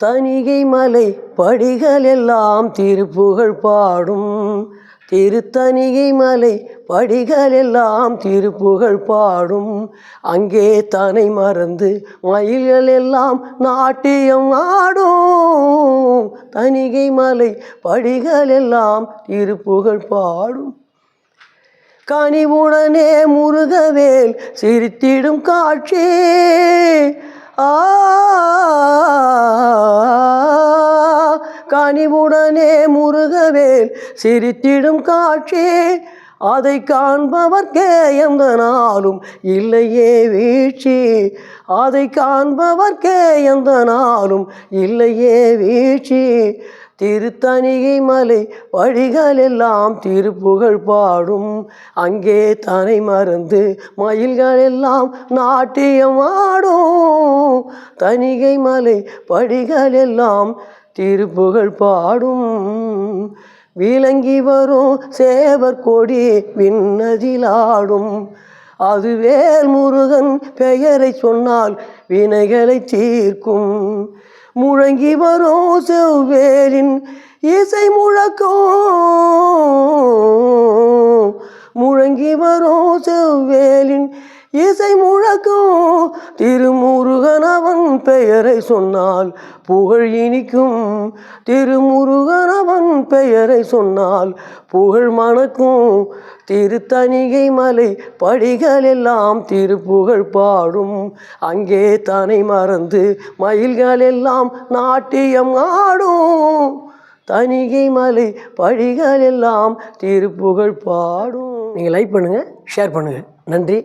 தணிகை மலை படிகள் எல்லாம் திருப்புகழ் பாடும். திருத்தணிகை மலை படிகள் எல்லாம் திருப்புகழ் பாடும். அங்கே தன்னை மறந்து மயில்கள் எல்லாம் நாட்டியம் ஆடும். தணிகை மலை படிகள் எல்லாம் திருப்புகழ் பாடும். கனிவுடனே முருகவேல் சிரித்திடும் காட்சி கனிவுடனே முருகவேல் சிரித்திடும் காட்சி அதை காண்பவர்க்கே எந்த நாளும் இல்லையே வீழ்ச்சி. அதை காண்பவர்க்கே எந்த நாளும் இல்லையே வீழ்ச்சி. திருத்தணிகை மலை படிகள் எல்லாம் திருப்புகழ் பாடும். அங்கே தன்னை மறந்து மயில்கள் எல்லாம் நாட்டியம் ஆடும். தணிகை மலை படிகள் எல்லாம் திருப்புகழ் பாடும். விளங்கி வரும் சேவர் கொடி விண்ணதிலாடும். அது வேல் முருகன் பெயரை சொன்னால் வினைகளை தீர்க்கும். முழங்கி வரும் செவ்வேலின் இசை முழக்கம். முழங்கி வரும் செவ்வேலின் இசை முழக்கம். திருமுருகன் அவன் பெயரை சொன்னால் புகழ் இனிக்கும். திருமுருகன் அவன் பெயரை சொன்னால் புகழ் மணக்கும். திருத்தணிகை மலை படிகள் எல்லாம் திருப்புகழ் பாடும். அங்கே தன்னை மறந்து மயில்கள் எல்லாம் நாட்டியம் ஆடும். தணிகை மலை படிகள் எல்லாம் திருப்புகழ் பாடும். நீங்கள் லைக் பண்ணுங்கள், ஷேர் பண்ணுங்கள். நன்றி.